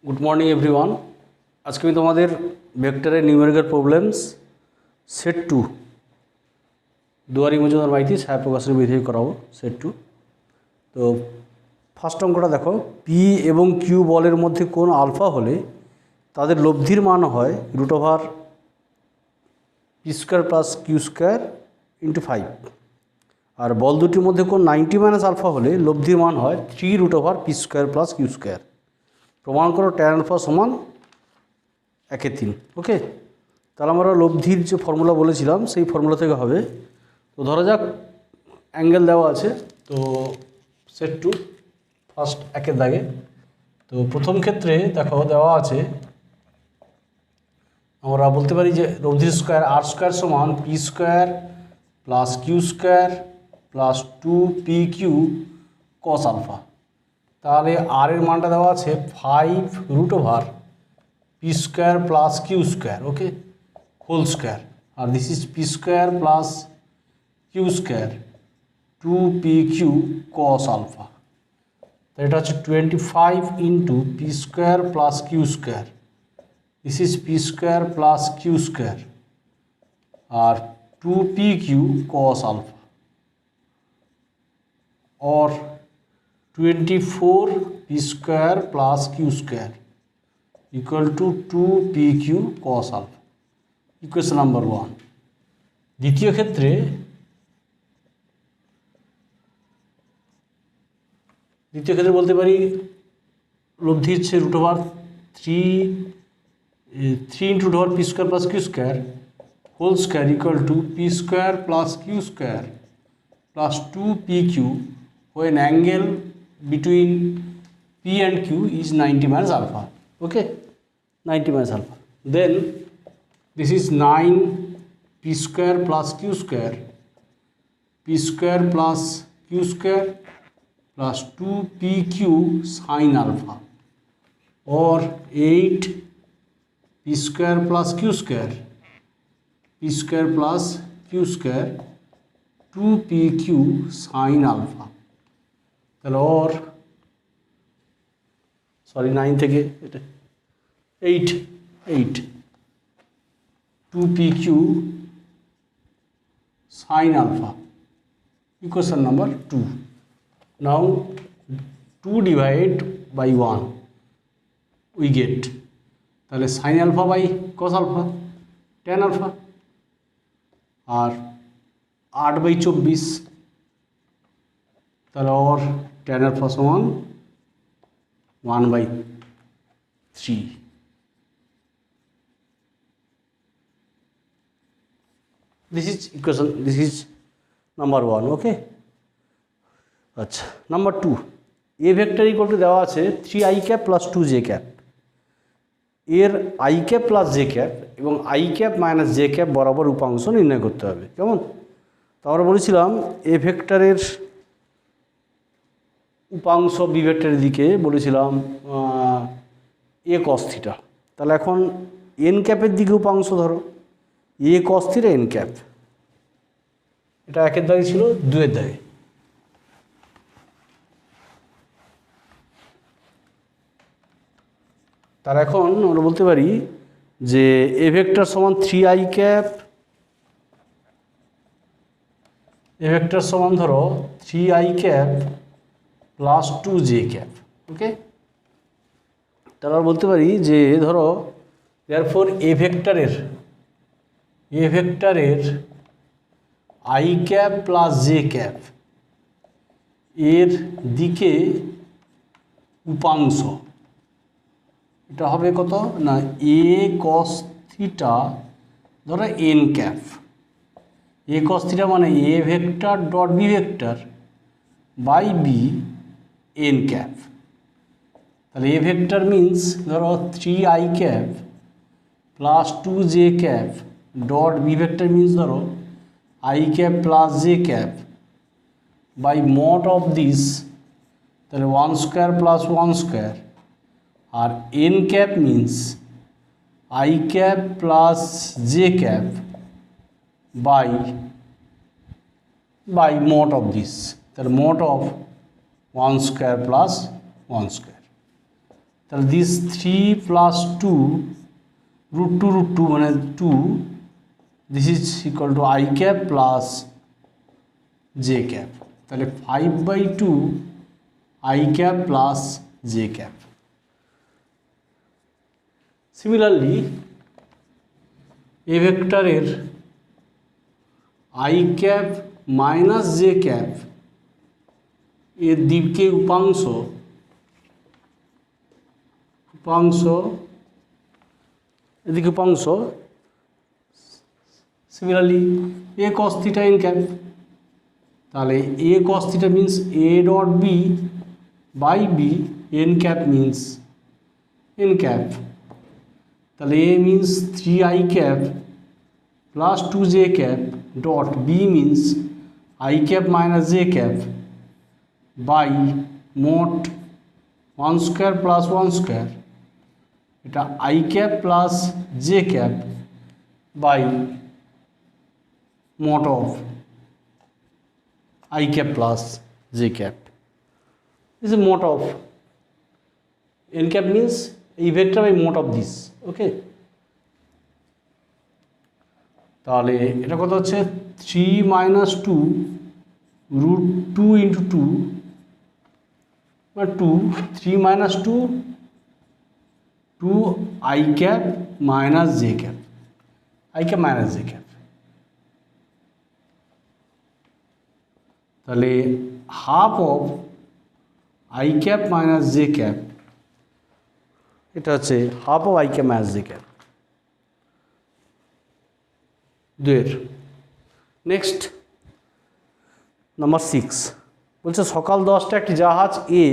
Good morning everyone. আজকে আমি তোমাদের ভেক্টরের নিউমেরিক্যাল প্রবলেমস সেট 2 দুয়ারি মজুমদার মাইতি ছায়া প্রকাশের বিধি করাবো সেট 2। তো ফার্স্ট অঙ্কটা দেখো, পি এবং কিউ বলের মধ্যে কোন আলফা হলে তাদের লব্ধির মান হয় √/p² প্লাস q² ইন্টু 5, আর বল দুটির মধ্যে কোন 90 - আলফা হলে লব্ধির মান হয় 3√/p² প্লাস q²। প্রমাণ করো tan আলফা সমান 1/3। ওকে, তাহলে আমরা লব্ধির যে ফর্মুলা বলেছিলাম সেই ফর্মুলা থেকে হবে। তো ধরা যাক অ্যাঙ্গেল দেওয়া আছে, তো সেট 2 ফার্স্ট একের দাগে। তো প্রথম ক্ষেত্রে দেখো দেওয়া আছে, আমরা বলতে পারি যে লব্ধির স্কোয়ার r² সমান p² plus q² plus 2pq cos alpha. তাহলে আর এর মানটা দেওয়া আছে 5√/p² plus q², okay, whole square, আর this is p² plus q² 2pq cos alpha. তো এটা হচ্ছে 25 into p² plus q², this is p² plus q² আর 2pq cos alpha, or 24p² plus q² equal to 2pq cos alpha, equation number 1। দ্বিতীয় ক্ষেত্রে বলতে পারি লব্ধি হচ্ছে √3 into √p² plus q² whole square equal to p² plus q² plus 2pq when angle between p and q is 90 - alpha, okay, 90 - alpha. Then this is 9p² plus q² plus q² plus 2pq sin alpha, or 8p² plus q² plus q² 2pq sin alpha। তাহলে ওর 9 থেকে এটা 8 2pq sin alpha, equation number 2. Now 2 divided by 1 we get, তাহলে sin alpha by cos alpha tan alpha, আর 8/24, তাহলে ওর tan alpha সমান 1/3। This is equation, this is number 1, okay। আচ্ছা, number 2, A vector equal to দেওয়া আছে 3i plus 2j, এর i plus j এবং i minus j বরাবর উপাংশ নির্ণয় করতে হবে। কেমন? তো আমরা বলেছিলাম এ ভেক্টরের উপাংশ বি ভেক্টরের দিকে বলেছিলাম এ cos θ। তাহলে এখন n ক্যাপের দিকে উপাংশ ধরো এ cos θ n ক্যাপ। এটা একের দাগে ছিল, 2 এর দাগে। তার এখন আমরা বলতে পারি যে এ ভেক্টর সমান 3i, এ ভেক্টর সমান ধরো 3i প্লাস 2j, ওকে। তাহলে আমরা বলতে পারি যে ধরো therefore এ ভেক্টরের i প্লাস j এর দিকে উপাংশ এটা হবে কত না a cos θ ধরো n ক্যাপ। a cos θ মানে a vector dot B vector by B n cap. তাহলে এ ভেক্টর মিন্স ধরো 3i plus 2j dot B vector means ধরো i plus j by mod of this, তাহলে 1² plus 1², আর n cap means i plus j by mod of this, তাহলে mod of 1² plus 1²। তাহলে this 3 plus 2 √2 মানে 2, this is equal to I cap plus J cap. তাহলে 5/2 i cap plus J cap. Similarly a ভেক্টরের i cap minus j cap এর দিকে উপাংশ এদিকে উপাংশ similarly a cos theta n cap. তাহলে a cos theta means a dot b by b, n cap means n cap. তাহলে a means 3i cap plus 2j cap dot b means i cap minus j cap by mod 1 square plus 1 square, এটা i cap plus J cap by মোট of I cap plus J cap. This is mode of n cap means a vector by mode of this. Okay. তাহলে এটা কত হচ্ছে 3 minus 2 √2 into 2 বা 2 3 minus 2 2 I cap minus J cap, I cap minus J cap। তাহলে half of I cap minus j cap, এটা হচ্ছে half of I cap minus j cap. দুয়ের next number 6 বলছে সকাল 10টায় একটি জাহাজ এ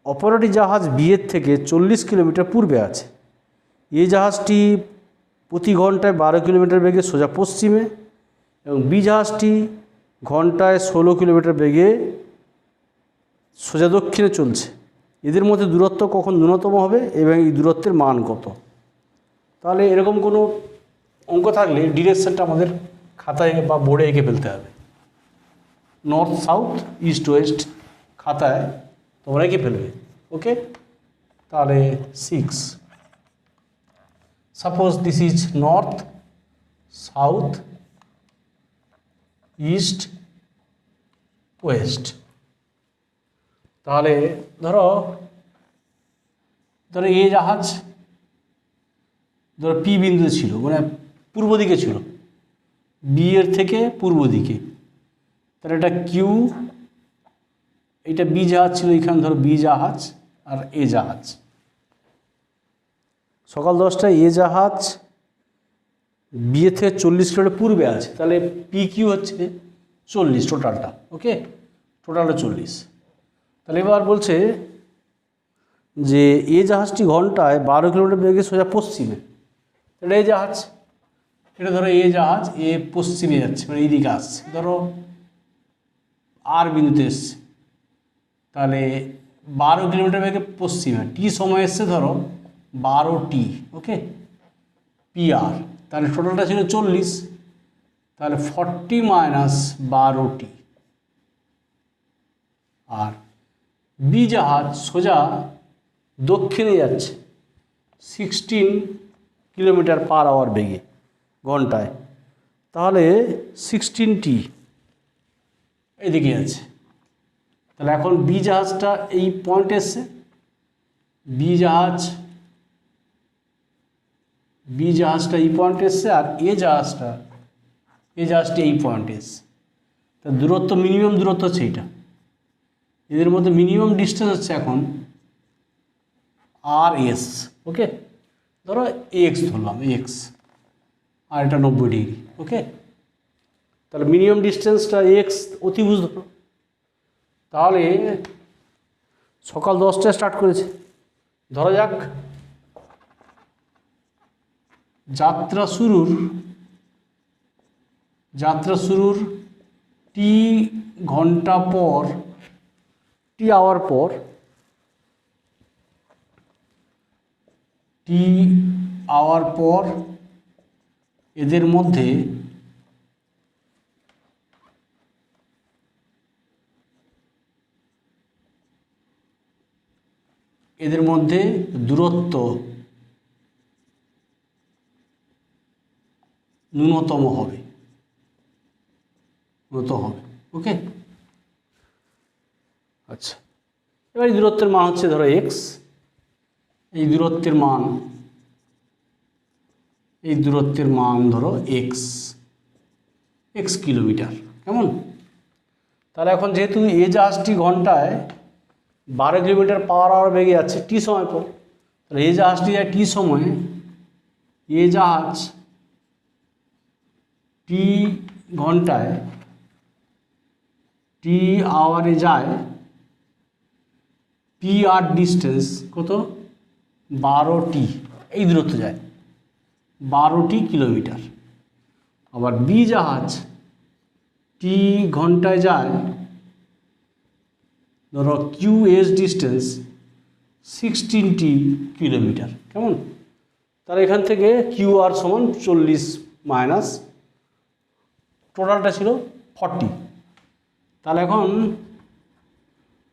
অপর একটি জাহাজ বি এর থেকে 40 কিলোমিটার পূর্বে আছে। এই জাহাজটি প্রতি ঘন্টায় 12 কিলোমিটার বেগে সোজা পশ্চিমে এবং বি জাহাজটি ঘন্টায় 16 কিলোমিটার বেগে সোজা দক্ষিণে চলছে। এদের মধ্যে দূরত্ব কখন ন্যূনতম হবে এবং এই দূরত্বের মান কত? তাহলে এরকম কোনো অঙ্ক থাকলে ডিরেকশনটা আমাদের খাতায় বা বোর্ডে এঁকে ফেলতে হবে। নর্থ সাউথ ইস্ট ওয়েস্ট খাতায় তোমরা এঁকে ফেলবে। ওকে, তাহলে 6 suppose this is north south east West. তাহলে ধরো এ জাহাজ ধরো পি বিন্দু ছিল, মানে পূর্ব দিকে ছিল, বি এর থেকে পূর্ব দিকে। তাহলে এটা কিউ, এটা বি জাহাজ ছিল, এখানে ধরো বি জাহাজ আর এ জাহাজ। সকাল 10টায় এ জাহাজ বি এর থেকে 40 কিলোমিটার পূর্বে আছে। তাহলে পি কিউ হচ্ছে 40 টোটালটা। ওকে, টোটালটা 40। তাহলে এবার বলছে যে এ জাহাজটি ঘন্টায় 12 কিলোমিটার বেগে সোজা পশ্চিমে। তাহলে এই জাহাজ, এটা ধরো এ জাহাজ এ পশ্চিমে যাচ্ছে, মানে এইদিকে আসছে, ধরো আর বিন্দুতে এসছে। তাহলে 12 কিলোমিটার বেগে পশ্চিমে, টি সময় এসছে ধরো 12t। ওকে, পি আর, তাহলে টোটালটা ছিল 40, তাহলে 40 মাইনাস 12t। আর বি জাহাজ সোজা দক্ষিণে যাচ্ছে 16 কিলোমিটার পার আওয়ার বেগে ঘন্টায়। তাহলে 16t এদিকে আছে। তাহলে এখন বি জাহাজটা এই পয়েন্টে এসছে, বি জাহাজটা এই পয়েন্টে এসছে, আর এ জাহাজটি এই পয়েন্টে এসছে। তা দূরত্ব, মিনিমাম দূরত্ব হচ্ছে এইটা। এদের মধ্যে মিনিমাম ডিস্টেন্স হচ্ছে এখন আর এস। ওকে, ধরো এক্স ধরলাম, এক্স, আর এটা 90 ডিগ্রি। ওকে, তাহলে মিনিমাম ডিস্টেন্সটা এক্স অতিভুজ ধরো। তাহলে সকাল 10টায় স্টার্ট করেছে, ধরা যাক যাত্রা শুরুর টি ঘন্টা পর, টি আওয়ার পর, এদের মধ্যে এদের মধ্যে দূরত্ব ন্যূনতম হবে, ওকে। আচ্ছা, এবার এই দূরত্বের মান হচ্ছে ধরো এক্স, এই দূরত্বের মান ধরো এক্স কিলোমিটার, কেমন? তাহলে এখন যেহেতু এ জাহাজটি ঘন্টায় 12 কিলোমিটার পার আওয়ার বেগে যাচ্ছে টি সময় পর, তাহলে এ জাহাজটি যায় টি সময়ে, এ জাহাজ টি ঘন্টায় টি আওয়ারে যায়, পি আর ডিস্টেন্স কত 12টি, এই দূরত্ব যায় 12টি কিলোমিটার। আবার বি জাহাজ টি ঘন্টায় যায় ধরো কিউ এস ডিস্টেন্স 16টি কিলোমিটার, কেমন? তাহলে এখান থেকে কিউ আর সমান 40 মাইনাস টোটালটা ছিল 40। তাহলে এখন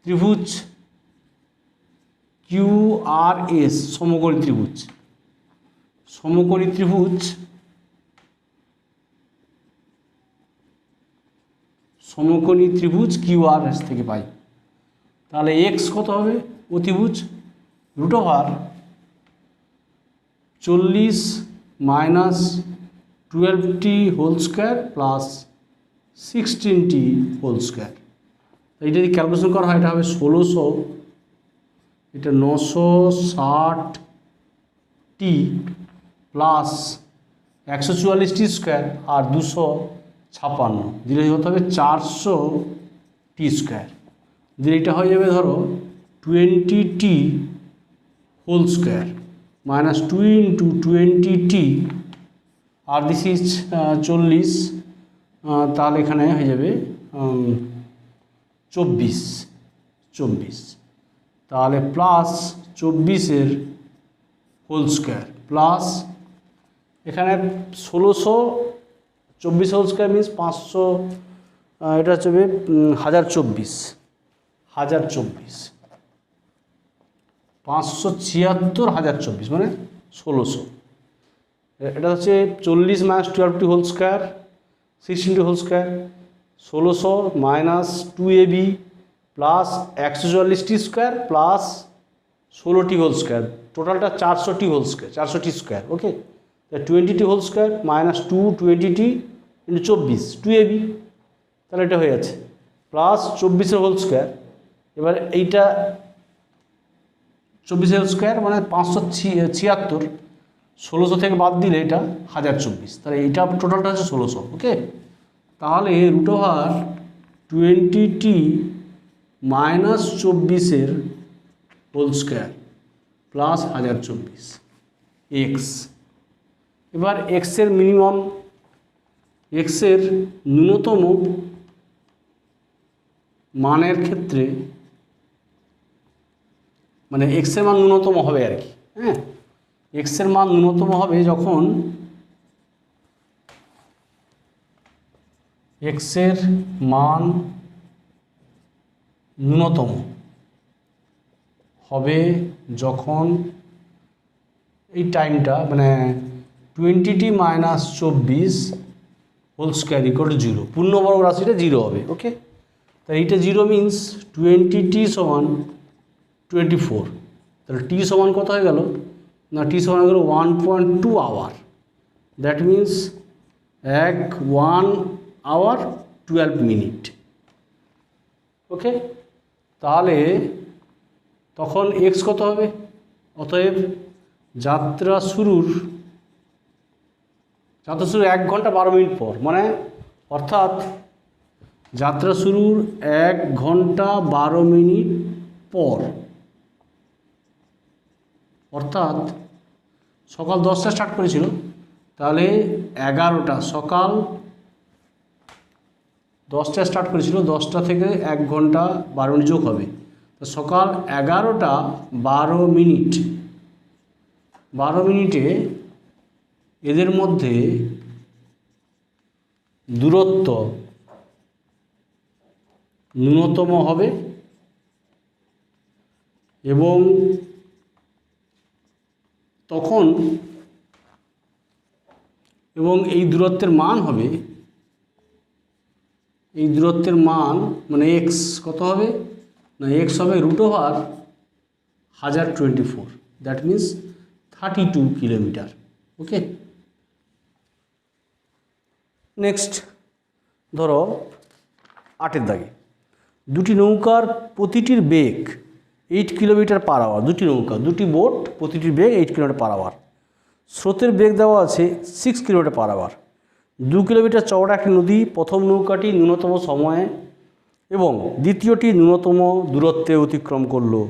ত্রিভুজ কিউ আর এস সমকোণী ত্রিভুজ কিউ আর এস থেকে পাই। তাহলে এক্স কত হবে অতিভুজ √40 মাইনাস 12টি হোল স্কোয়ার প্লাস 16টি হোল স্কোয়ার। এটা যদি ক্যালকুলেশন করা হয় এটা হবে 1600, এটা 960টি প্লাস 144টি স্কোয়ার আর 256 দিলে হতে হবে 400টি স্কোয়ার। দিলে এটা হয়ে যাবে ধরো 20টি হোল স্কোয়ার মাইনাস 2 × 20টি আর দিস ইজ 40, তাহলে এখানে হয়ে যাবে 24, তাহলে প্লাস 24-এর হোল স্কোয়ার প্লাস এখানে 1600, 24 হোল স্কোয়ার মিনস 500, এটা হচ্ছে 1024, 576 1024 মানে 1600। এটা হচ্ছে 40 মাইনাস 12টি হোল স্কোয়ার 16টি whole square, 1600 minus 2ab plus 144টি স্কোয়ার প্লাস 16টি হোল স্কোয়ার, টোটালটা 400টি হোল স্কোয়ার, 400টি স্কোয়ার, ওকে। 20টি হোল স্কোয়ার মাইনাস 20টি ইন্টু 24 2ab, তাহলে এটা হয়ে যাচ্ছে প্লাস 24-এর হোল স্কোয়ার। এবার এইটা 24-এর হোল স্কোয়ার মানে 576, 1600 থেকে বাদ দিলে এটা 1024, তাহলে এইটা টোটালটা হচ্ছে 1600, ওকে। তাহলে √20t মাইনাস 24-এর হোল স্কোয়ার প্লাস 1024 এক্স। এবার এক্সের মিনিমাম, এক্সের ন্যূনতম মানের ক্ষেত্রে মানে এক্সের মান ন্যূনতম হবে আর কি, হ্যাঁ। এক্সের মান ন্যূনতম হবে যখন এক্সের মান ন্যূনতম হবে যখন এই টাইমটা মানে 20t minus 24 whole square equal to 0, পূর্ণবর্গ রাশিটা 0 হবে, ওকে। তাই এইটা 0 মিনস 20t সমান 24, তাহলে টি সমান কত হয়ে গেল না, টি সমান হয়ে গেল 1.2 hour, that means 1 hour 12 minute, okay. তাহলে তখন এক্স কত হবে? অতএব যাত্রা শুরুর 1 ঘন্টা 12 মিনিট পর, মানে অর্থাৎ যাত্রা শুরুর 1 ঘন্টা 12 মিনিট পর, অর্থাৎ সকাল 10টা স্টার্ট করেছিল, তাহলে 11টা, সকাল 10টা স্টার্ট করেছিল, 10টা থেকে 1 ঘন্টা 12 মিনিট যোগ হবে, তো সকাল 11টা 12 মিনিট, 12 মিনিটে এদের মধ্যে দূরত্ব ন্যূনতম হবে এবং তখন এবং এই দূরত্বের মান হবে, এই দূরত্বের মান মানে এক্স কত হবে না, এক্স হবে √1024, that means 32 kilometre. Okay, next ধরো 8 দাগে, দুটি নৌকার প্রতিটির বেগ 8 কিলোমিটার পার আওয়ার, দুটি নৌকা, দুটি বোট, প্রতিটির বেগ 8 কিলোমিটার পার আওয়ার। স্রোতের বেগ দেওয়া আছে 6 কিলোমিটার পার আওয়ার। 2 কিলোমিটার চওড়া একটি নদী প্রথম নৌকাটি ন্যূনতম সময়ে এবং দ্বিতীয়টি ন্যূনতম দূরত্বে অতিক্রম করলো।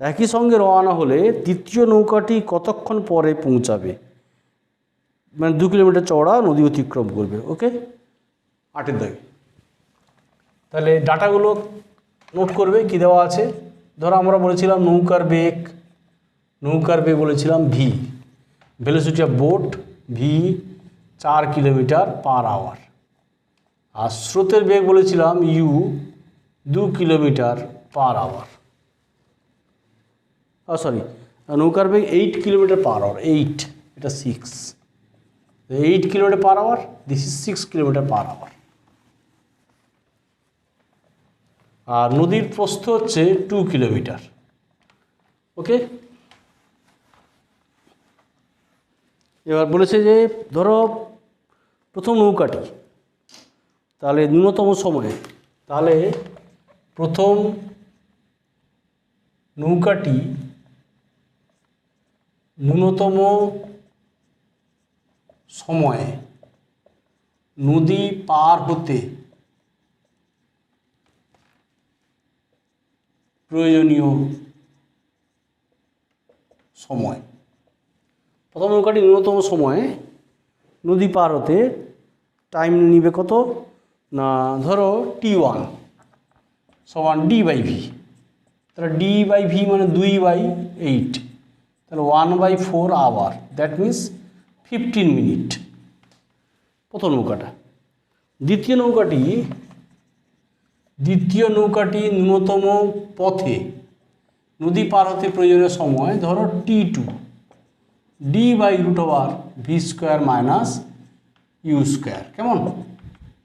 একই সঙ্গে রওনা হলে তৃতীয় নৌকাটি কতক্ষণ পরে পৌঁছাবে? মানে 2 কিলোমিটার চওড়া নদী অতিক্রম করবে। ওকে, 8 দাগে তাহলে ডাটাগুলো নোট করবে কি দেওয়া আছে। ধরো আমরা বলেছিলাম নৌকার বেগ বলেছিলাম v, velocity of boat v 4 kilometre per hour, আর স্রোতের বেগ বলেছিলাম u 2 kilometre per hour, sorry নৌকার বেগ 8 কিলোমিটার পার আওয়ার, 8 এটা 6, 8 kilometre per hour, this is 6 kilometre per hour. আর নদীর প্রস্থ হচ্ছে 2 কিলোমিটার। ওকে, এবার বলেছে যে ধরো প্রথম নৌকাটি, তাহলে ন্যূনতম সময়ে, তাহলে প্রথম নৌকাটি ন্যূনতম সময়ে নদী পার হতে প্রয়োজনীয় সময়, প্রথম নৌকাটি ন্যূনতম সময়ে নদী পার হতে টাইম নিবে কত না, ধরো T1 সমান D/V, তাহলে D/V মানে 2/8, তাহলে 1/4 আওয়ার, দ্যাট মিন্স 15 মিনিট প্রথম নৌকাটা। দ্বিতীয় নৌকাটি ন্যূনতম পথে নদী পার হতে প্রয়োজনীয় সময় ধরো T2, D/√V² - U², কেমন?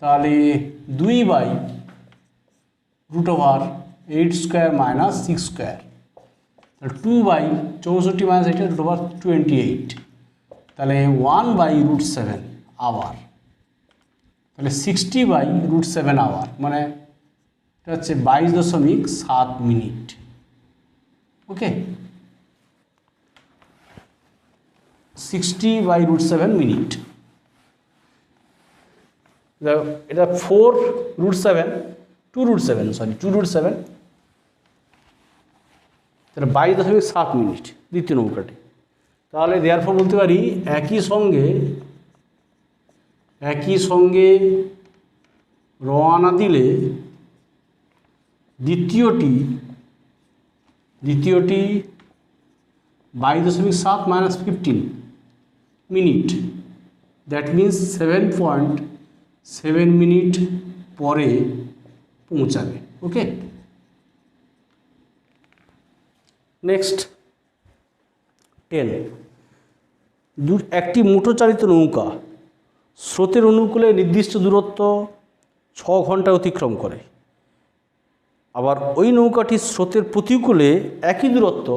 তাহলে 2/√8² - 6², 2/64 - 8 তাহলে 1/√7 আওয়ার, তাহলে 60/√7 আওয়ার, মানে এটা হচ্ছে 22.7 মিনিট। ওকে, 60/√7 মিনিট, এটা 2√7 তাহলে 22.7 মিনিট দ্বিতীয় নৌকাটি। তাহলে দেয়ারফর বলতে পারি একই সঙ্গে রওনা দিলে দ্বিতীয়টি 22.7 - 15 মিনিট, দ্যাট মিন্স 7.7 মিনিট পরে পৌঁছাবে। ওকে, নেক্সট 10, একটি মোটরচালিত নৌকা স্রোতের অনুকূলে নির্দিষ্ট দূরত্ব 6 ঘন্টা অতিক্রম করে, আবার ওই নৌকাটি স্রোতের প্রতিকূলে একই দূরত্ব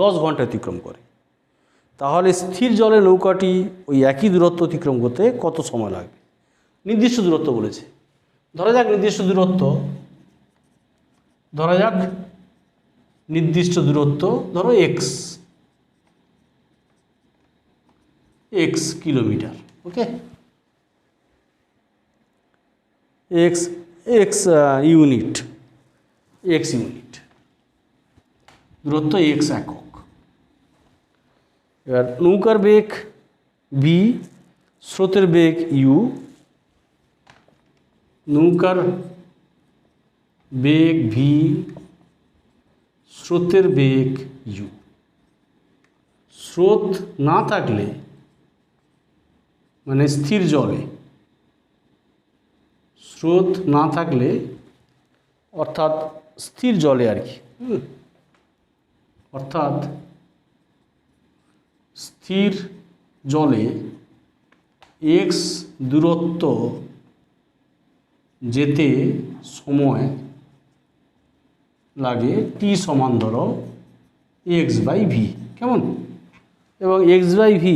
10 ঘন্টা অতিক্রম করে। তাহলে স্থির জলে নৌকাটি ওই একই দূরত্ব অতিক্রম করতে কত সময় লাগবে? নির্দিষ্ট দূরত্ব বলেছে, ধরা যাক নির্দিষ্ট দূরত্ব ধরো x কিলোমিটার। ওকে, x ইউনিট, দূরত্ব x একক। এবার নৌকার বেগ v, স্রোতের বেগ u, নৌকার বেগ v, স্রোতের বেগ u। স্রোত না থাকলে মানে স্থির জলে, স্রোত না থাকলে অর্থাৎ স্থির জলে আর কি, অর্থাৎ স্থির জলে x দূরত্ব যেতে সময় লাগে t সমান ধরো x/v, কেমন? এবং x/v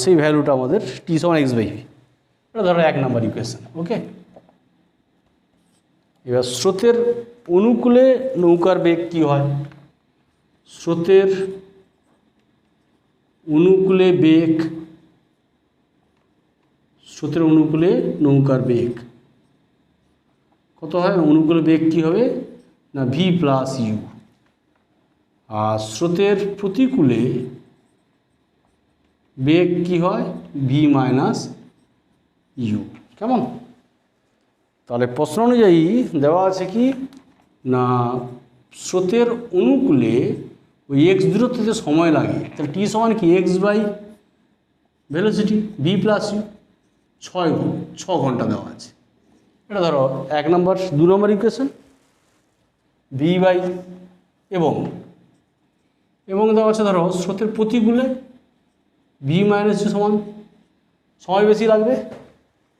সেই ভ্যালুটা আমাদের t সমান x/v, এটা ধরো 1 নম্বর ইকুয়েশন। ওকে, এবার স্রোতের অনুকূলে নৌকার বেগ কী হয়? স্রোতের অনুকূলে নৌকার বেগ কত হয়? অনুকূলে বেগ কী হবে না v প্লাস ইউ। আর স্রোতের প্রতিকূলে বেগ কী হয়? v মাইনাস ইউ, কেমন? তাহলে প্রশ্ন অনুযায়ী দেওয়া আছে কি না স্রোতের অনুকূলে ওই এক্স দূরত্বতে সময় লাগে, তাহলে টি সমান কি x/ভেলোসিটি v প্লাস ইউ, 6 ঘন্টা দেওয়া আছে। এটা ধরো 1 নম্বর। 2 নম্বর ইকুয়েশন v/, এবং দেওয়া আছে ধরো স্রোতের প্রতিকূলে v মাইনাস ইউ সমান, সময় বেশি লাগবে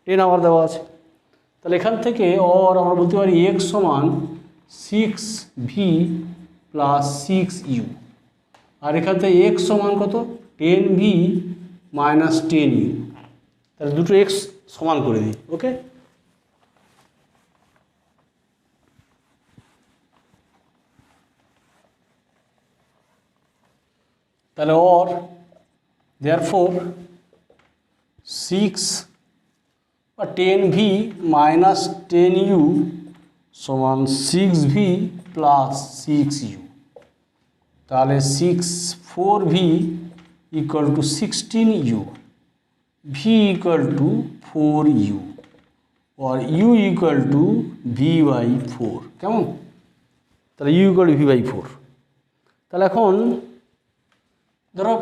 10 আওয়ার দেওয়া আছে। তাহলে এখান থেকে আমরা বলতে পারি x সমান 6v প্লাস 6u, আর এখান থেকে x সমান কত? 10v minus 10u। তাহলে দুটো x সমান করে দিই। ওকে, তাহলে therefore 6 বা 10v মাইনাস 10u সমান 6v প্লাস 6u। তাহলে 4v equal to 16u, v equal to 4u, আর u ইকুয়াল টু v/4, কেমন? তাহলে u ইকুয়াল টু v/4। তাহলে এখন ধরো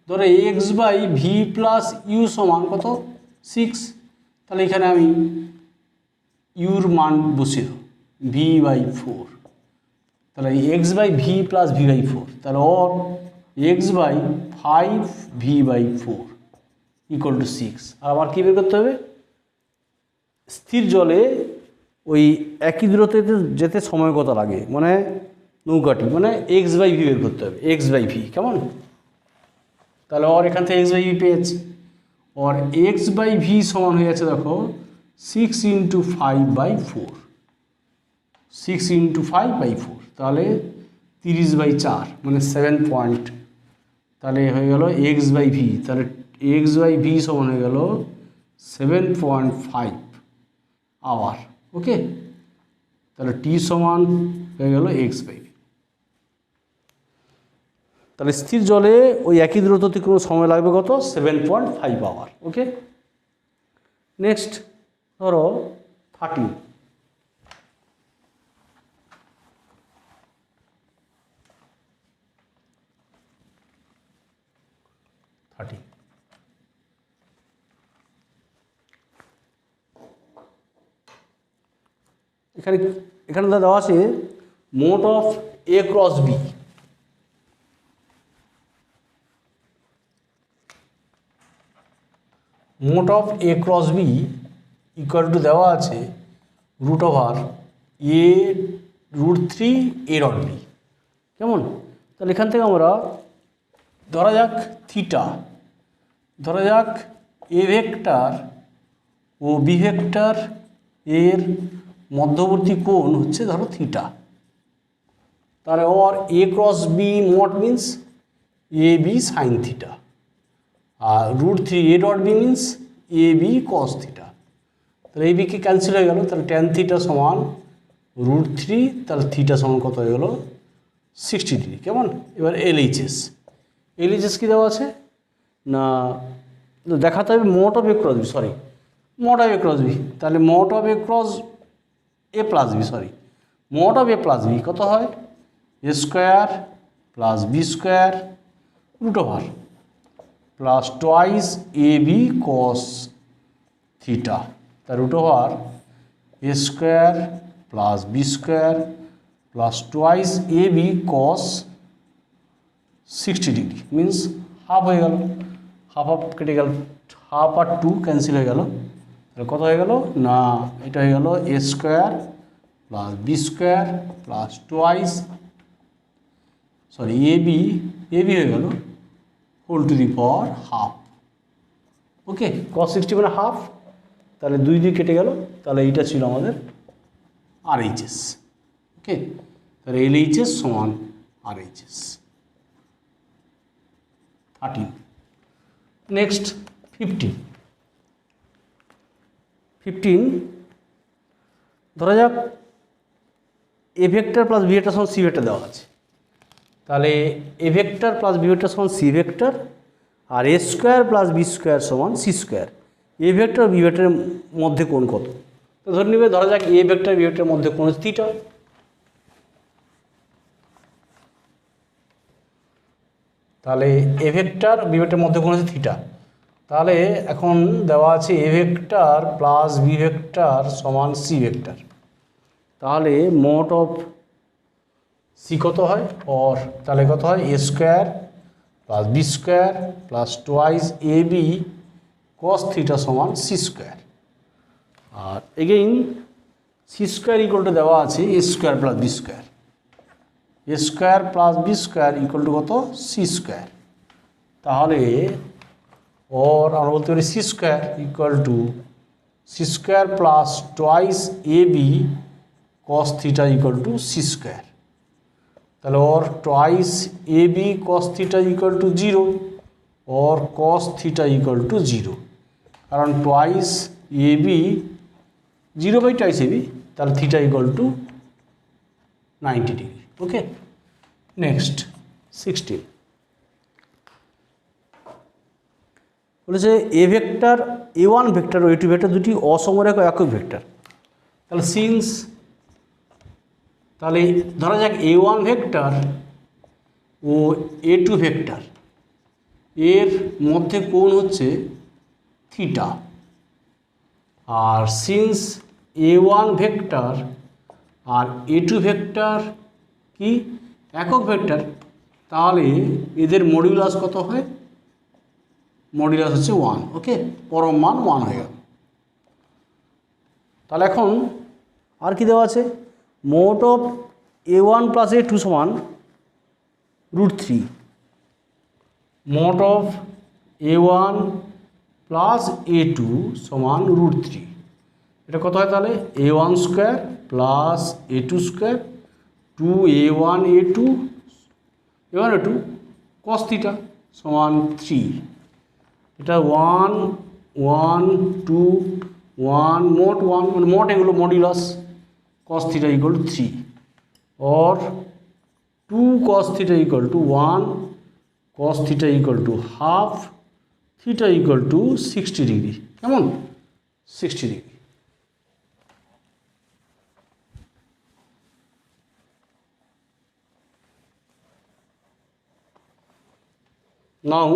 ধরো x/v প্লাস ইউ সমান কত? 6। তাহলে এখানে আমি ইউর মান বসিয়ে দেব v/4। তাহলে x/v প্লাস v/4, তাহলে x/5v/4 ইকুয়াল টু 6। আর আমার কী বের করতে হবে? স্থির জলে ওই একই দূরত্বে যেতে সময় কত লাগে, মানে নৌকাটি, মানে x/v বের করতে হবে, x/v, কেমন? তাহলে এখান থেকে x/v পেয়েছি, x/v সমান হয়ে যাচ্ছে দেখো 6 × 5/4, 6 × 5/4, তাহলে 30/4 মানে 7 পয়েন্ট। তাহলে হয়ে গেল x/v, তাহলে x/v সমান হয়ে গেল 7.5 আওয়ার। ওকে, তাহলে টি সমান হয়ে গেল x/v। তাহলে স্থির জলে ওই একই দূরত্ব অতিক্রমের সময় লাগবে কত? 7.5 আওয়ার। ওকে, নেক্সট ধরো 13। এখানে দেওয়া আছে মোট of a cross b। Mod of a cross b equal to দেওয়া আছে √3a.b, কেমন? তাহলে এখান থেকে আমরা ধরা যাক থিটা, ধরা যাক a ভেক্টর ও b ভেক্টর এর মধ্যবর্তী কোণ হচ্ছে ধরো থিটা। তাহলে a ক্রস b মোট মিন্স ab সাইন থিটা, আর √3a.b means ab cos theta. তাহলে ab কে ক্যান্সেল হয়ে গেল, তাহলে ট্যান থিটা সমান √3, তাহলে থিটা সমান কত হয়ে গেল? 60 ডিগ্রি, কেমন? এবার LHS কি দেওয়া আছে না দেখাতে হবে mod of a cross b, mod of a cross b। তাহলে মোট of a cross a plus b, mod of a plus b কত হয়? a square plus b square √ plus twice ab cos theta, তার √ a square plus B square plus twice A B cos 60 degree means half হয়ে গেল, half half কেটে গেল, half আর two cancel হয়ে গেল, তাহলে কত হয়ে গেল না এটা হয়ে গেল A square plus B square plus twice sorry A B হয়ে গেল whole to the power half. Okay, cos 60 মানে হাফ, তাহলে 2 কেটে গেল, তাহলে এইটা ছিল আমাদের RHS। ওকে, তাহলে LHS সমান RHS 13। নেক্সট 15 ধরা যাক A vector plus B vector সমান সি ভেক্টর দেওয়া আছে, তাহলে A vector plus B vector সমান সি ভেক্টর আর A square plus B square সমান C square. A vector B ভেক্টরের মধ্যে কোণ কত? তো ধরে নেবে ধরা যাক এ ভেক্টর বি ভেক্টরের মধ্যে কোণ থিটা, তাহলে এ ভেক্টর বি ভেক্টরের মধ্যে কোণ হচ্ছে থিটা, তাহলে এখন দেওয়া আছে A vector plus B vector সমান সি ভেক্টর, তাহলে মোট অফ সি কত হয় और তাহলে কত হয় A square plus B square plus twice A B cos theta সমান সি স্কোয়ার। আর again C square equal to দেওয়া আছে A square plus B square, A square plus B square equal to কত সি স্কোয়ার, তাহলে और আমরা বলতে পারি C square equal to C square plus twice A B cos theta equal to C square, তাহলে और twice A B cos theta equal to 0 और cos theta equal to 0, कारण twice A B 0 by twice A B, তাহলে theta equal to 90 degree. Okay, next 16 বলেছে a vector A1 vector ও A2 vector দুটি অসমরেখ একক ভেক্টর, তাহলে since তাহলে ধরা যাক A1 ভেক্টর ও A2 ভেক্টর এর মধ্যে কোণ হচ্ছে থিটা, আর সিন্স A1 ভেক্টর আর A2 ভেক্টর কি একক ভেক্টর, তাহলে এদের মডিউলাস কত হয়? মডিউলাস হচ্ছে 1। ওকে, পরম মান 1 হয়ে গেল। তাহলে এখন আর কি দেওয়া আছে? মোট অফ A1 প্লাস A2 সমান √3, মোট অফ A1 প্লাস A2 সমান √3, এটা কত হয় তাহলে A1 square plus A2 square 2A1 A2 কস থিটা সমান 3, এটা 1 1 2 1 মোট 1 মানে মোট এগুলো modulus cos theta equal to 3 और 2 cos theta equal to 1 cos theta equal to half theta equal to 60 degree, কেমন 60 ডিগ্রি। নাও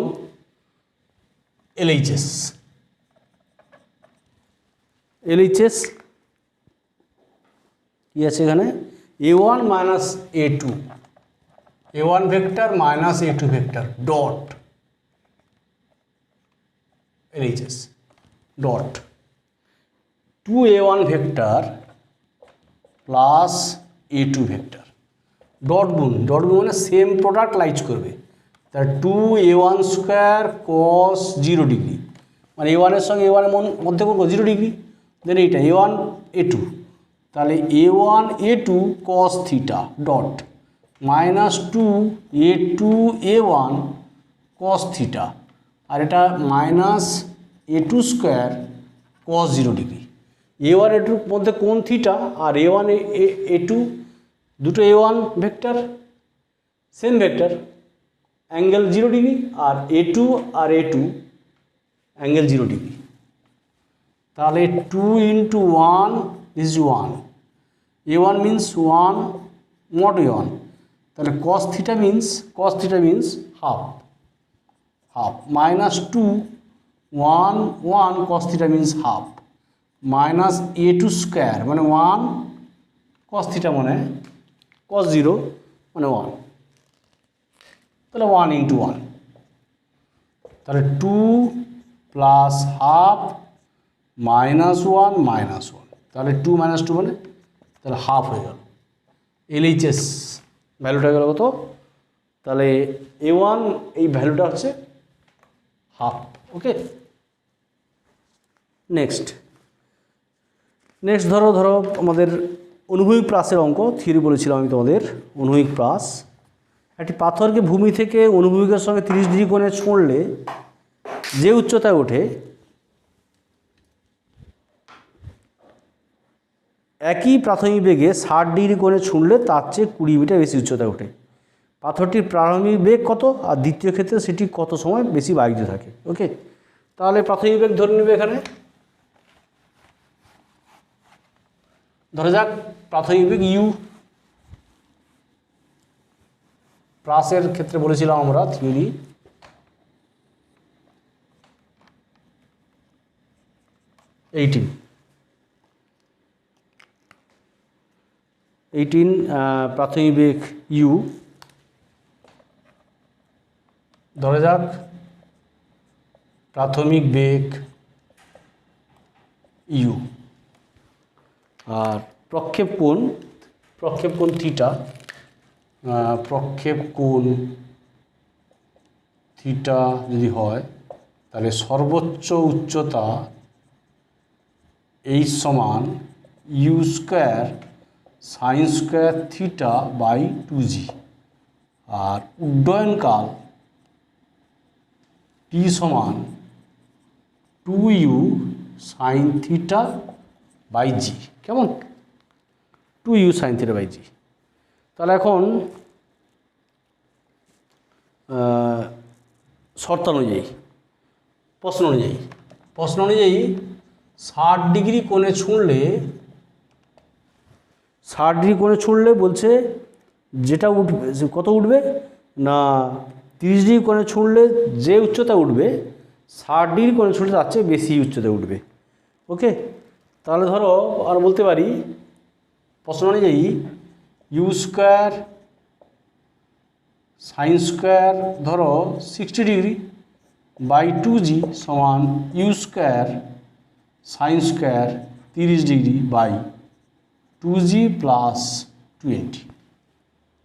LHS কি আছে এখানে A1 minus A2, A1 vector minus A2 vector dot LHS dot 2A1 vector plus A2 vector dot গুণ মানে same product lies করবে, তার 2A1 square cos 0 degree মানে A1 এর সঙ্গে A1 এর মধ্যে কোণ 0 ডিগ্রি, দেন এইটা A1 A2, তাহলে A1 A2 cos theta dot minus 2A2 A1 cos theta, আর এটা minus A2 square cos 0 degree. A1 A2 মধ্যে কোণ থিটা আর A1 A2 দুটো A1 vector same vector angle 0 degree, আর A2 আর A2 অ্যাঙ্গেল 0 ডিগ্রি, তাহলে 2 into 1 is 1, A1 means 1 mod A1, তাহলে cos theta means half minus 2 1 1 cos theta means half minus A two square মানে 1 cos theta মানে কস 0 মানে 1, তাহলে 1 into 1, তাহলে 2 plus half minus 1 minus 1, তাহলে 2 মাইনাস 2 মানে তাহলে হাফ হয়ে গেল। এলএইচএস ভ্যালুটা গেল কত, তাহলে A1 এই ভ্যালুটা হচ্ছে হাফ। ওকে, নেক্সট ধরো আমাদের অনুভূমিক প্রাসের অঙ্ক থিওরি বলেছিলাম আমি তোমাদের। অনুভূমিক প্রাস, একটি পাথরকে ভূমি থেকে অনুভূমিকের সঙ্গে 30 ডিগ্রি কোণে ছুঁড়লে যে উচ্চতায় ওঠে একই প্রাথমিক বেগে 60 ডিগ্রি কোণে ছুঁড়লে তার চেয়ে 20 মিটার বেশি উচ্চতায় ওঠে। পাথরটির প্রাথমিক বেগ কত আর দ্বিতীয় ক্ষেত্রে সেটি কত সময় বেশি বাহিত থাকে। ওকে, তাহলে প্রাথমিক বেগ ধরে নেবে। এখানে ধরে যাক প্রাথমিক বেগ ইউ। প্রাসের ক্ষেত্রে বলেছিলাম আমরা থিওরি এইটিন প্রাথমিক বেগ ইউ। ধরে যাক প্রাথমিক বেগ ইউ আর প্রক্ষেপ কোণ থিটা, প্রক্ষেপ কোণ থিটা যদি হয় তাহলে সর্বোচ্চ উচ্চতা এইচ সমান U square sine square theta by 2g, আর উড্ডয়নকাল টি সমান 2u সাইন থিটা বাই জি। কেমন? 2u sine theta by g. তাহলে এখন শর্ত অনুযায়ী প্রশ্ন অনুযায়ী 60 ডিগ্রি কোণে ছুঁড়লে বলছে যেটা উঠবে কত উঠবে না 30 ডিগ্রি কোণে ছুঁড়লে যে উচ্চতা উঠবে 60 ডিগ্রি কোণে ছুঁড়লে তার চেয়ে বেশি উচ্চতা উঠবে। ওকে, তাহলে ধরো আর বলতে পারি প্রশ্ন অনুযায়ী ইউ স্কোয়ার সাইন স্কোয়ার ধরো 60 ডিগ্রি বাই 2g সমান U square sine square 30 degree by 2g plus 20।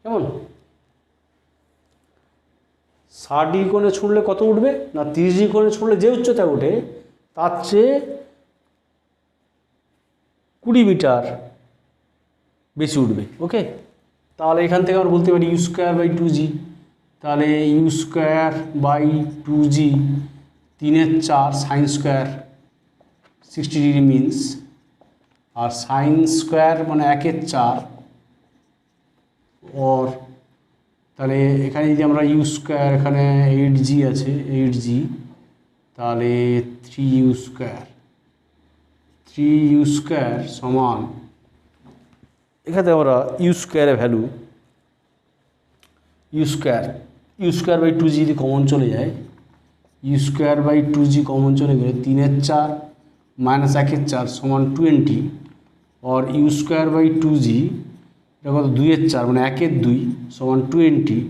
কেমন? 60 ডিগ্রি কোণে ছুঁড়লে কত উঠবে না 30 ডিগ্রি কোণে ছুঁড়লে যে উচ্চতা ওঠে তার চেয়ে 20 মিটার বেশি উঠবে। ওকে, তাহলে এখান থেকে আমরা বলতে পারি ইউ স্কোয়ার বাই 2g, তাহলে you square by 2g 3/4 sine square 60 degree means, আর সাইন স্কোয়ার মানে 1/4 ওর, তাহলে এখানে যদি আমরা ইউ স্কোয়ার এখানে 8g আছে 8g, তাহলে 3u স্কোয়ার সমান এখানে আমরা ইউ স্কোয়ারের value you square by 2g যদি কমন চলে যায়, you square by 2g common চলে গেলে 3/4 মাইনাস 1/4 সমান 20, और ইউ স্কোয়ার বাই 2g এটা কত 2/4 মানে 1/2 সমান 20,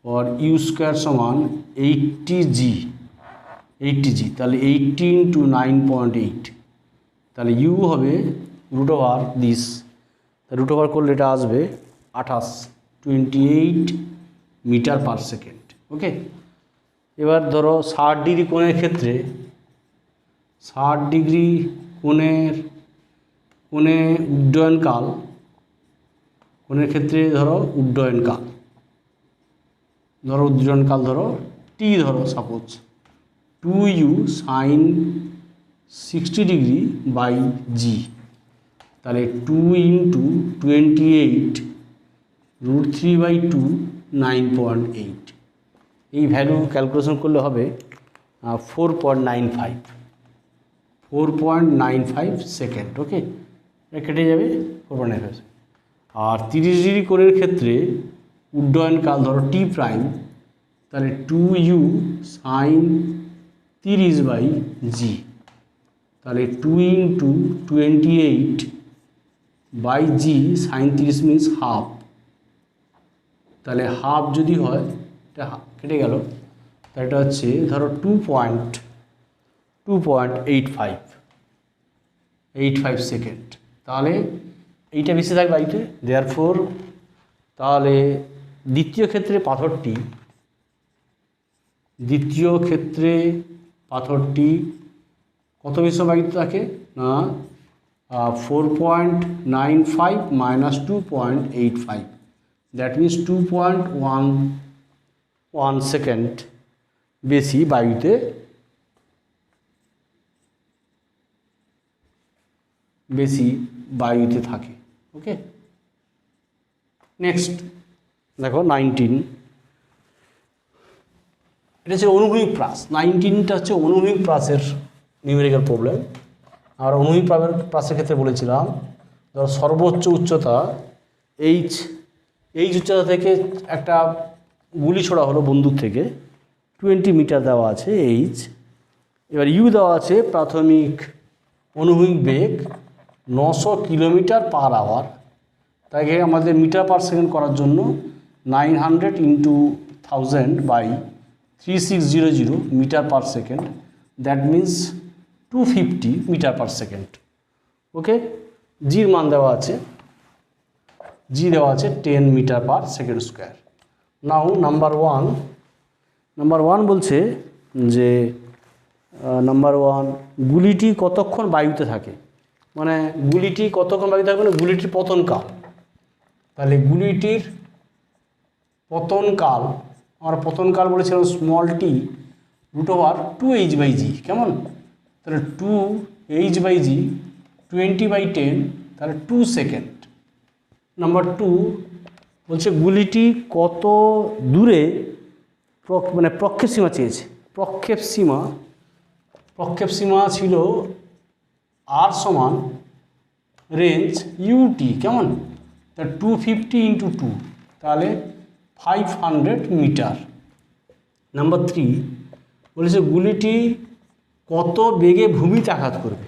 और ইউ স্কোয়ার সমান 80g, তাহলে 80 ইন্টু 9.8, তাহলে ইউ হবে root over this, root over করলে এটা আসবে 28 মিটার পার সেকেন্ড। ওকে, এবার ধরো 60 ডিগ্রি কোণের ক্ষেত্রে 60 ডিগ্রি কোণে উড্ডয়নকালের ক্ষেত্রে ধরো উড্ডয়নকাল ধরো টি ধরো suppose 2u sine 60 degree by g, তাহলে 2 ইন্টু 28 √ 3/2 9.8, এই ভ্যালু ক্যালকুলেশন করলে হবে 4.95 সেকেন্ড। ওকে, কেটে যাবে 4.95। আর 30 ডিগ্রি কোণের ক্ষেত্রে উড্ডয়নকাল ধরো টি প্রাইম, তাহলে 2u সাইন 30 বাই জি, তাহলে 2 × 28/g sin 30 মিনস হাফ। তাহলে হাফ যদি হয় এটা কেটে গেল, তাহলে এটা হচ্ছে ধরো 2.85 সেকেন্ড। তাহলে এইটা বেশি থাকবে আইতে, দেয়ারফোর তাহলে দ্বিতীয় ক্ষেত্রে পাথরটি কত বেশি বায়ুতে থাকে না 4.95 - 2.85, দ্যাট মিনস 2.11 সেকেন্ড বেশি বায়ুতে থাকে। ওকে, নেক্সট দেখো 19, এটা হচ্ছে অনুভূমিক প্রাস। 19টা হচ্ছে অনুভূমিক প্রাসের নিউমেরিক্যাল প্রবলেম। আর অনুভূমিক প্রাসের ক্ষেত্রে বলেছিলাম ধরো সর্বোচ্চ উচ্চতা এইচ উচ্চতা থেকে একটা গুলি ছোড়া হলো বন্দুক থেকে, 20 মিটার দেওয়া আছে এইচ। এবার ইউ দেওয়া আছে প্রাথমিক অনুভূমিক বেগ 900 কিলোমিটার/আওয়ার। তাকে আমাদের মিটার/সেকেন্ড করার জন্য 900 × 1000/3600 মিটার/সেকেন্ড, দ্যাট মিন্স 250 মিটার/সেকেন্ড। ওকে, জির মান দেওয়া আছে, 10 মিটার/সেকেন্ড স্কোয়ার। নাও নাম্বার ওয়ান বলছে যে গুলিটি কতক্ষণ বায়ুতে থাকে, মানে গুলিটি কতক্ষণ বায়ুতে থাকবে, মানে গুলিটির পতনকাল। তাহলে গুলিটির পতনকাল, আমরা পতনকাল বলেছিলাম t √2h/g, কেমন? তাহলে 2h/g 20/10, তাহলে 2 সেকেন্ড। নাম্বার 2 বলছে গুলিটি কত দূরে মানে প্রক্ষেপ সীমা চেয়েছে। প্রক্ষেপ সীমা ছিল r সমান রেঞ্জ ut, কেমন? তা 250 × 2, তাহলে 500 মিটার। নাম্বার 3 বলেছে গুলিটি কত বেগে ভূমিতে আঘাত করবে।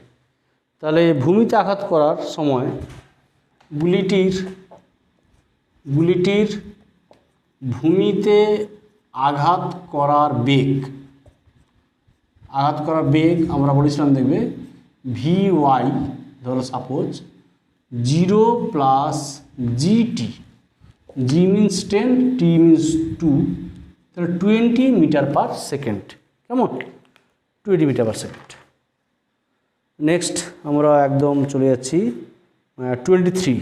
তাহলে ভূমিতে আঘাত করার সময় গুলিটির ভূমিতে আঘাত করার বেগ আমরা বলেছিলাম, দেখবে vy, ধরো suppose 0 + gt, g means 10, t means 2, তাহলে 20 মিটার/সেকেন্ড, কেমন? 20 মিটার/সেকেন্ড। নেক্সট আমরা একদম চলে যাচ্ছি 23।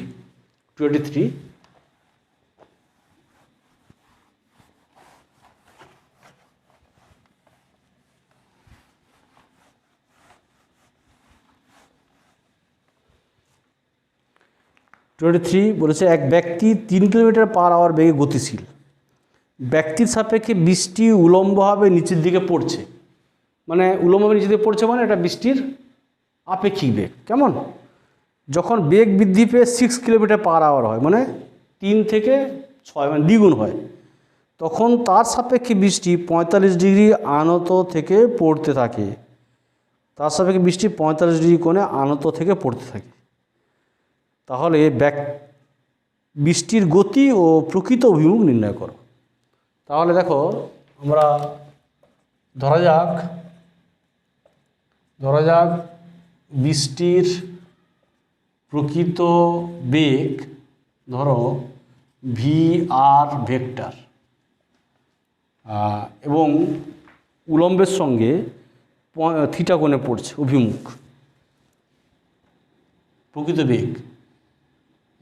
23 বলেছে এক ব্যক্তি 3 কিলোমিটার/আওয়ার বেগে গতিশীল। ব্যক্তির সাপেক্ষে বৃষ্টি উলম্বভাবে নিচের দিকে পড়ছে, মানে উলম্বভাবে নিচের দিকে পড়ছে মানে এটা বৃষ্টির আপেক্ষিক বেগ, কেমন? যখন বেগ বৃদ্ধি পেয়ে 6 কিলোমিটার/আওয়ার হয়, মানে 3 থেকে 6 মানে দ্বিগুণ হয়, তখন তার সাপেক্ষে বৃষ্টি 45 ডিগ্রি আনত থেকে পড়তে থাকে। কোণে আনত থেকে পড়তে থাকে। তাহলে বৃষ্টির গতি ও প্রকৃত অভিমুখ নির্ণয় করো। তাহলে দেখো আমরা ধরা যাক বৃষ্টির প্রকৃত বেগ ধরো vr ভেক্টর, এবং উলম্বের সঙ্গে থিটা কোণে পড়ছে অভিমুখ, প্রকৃত বেগ,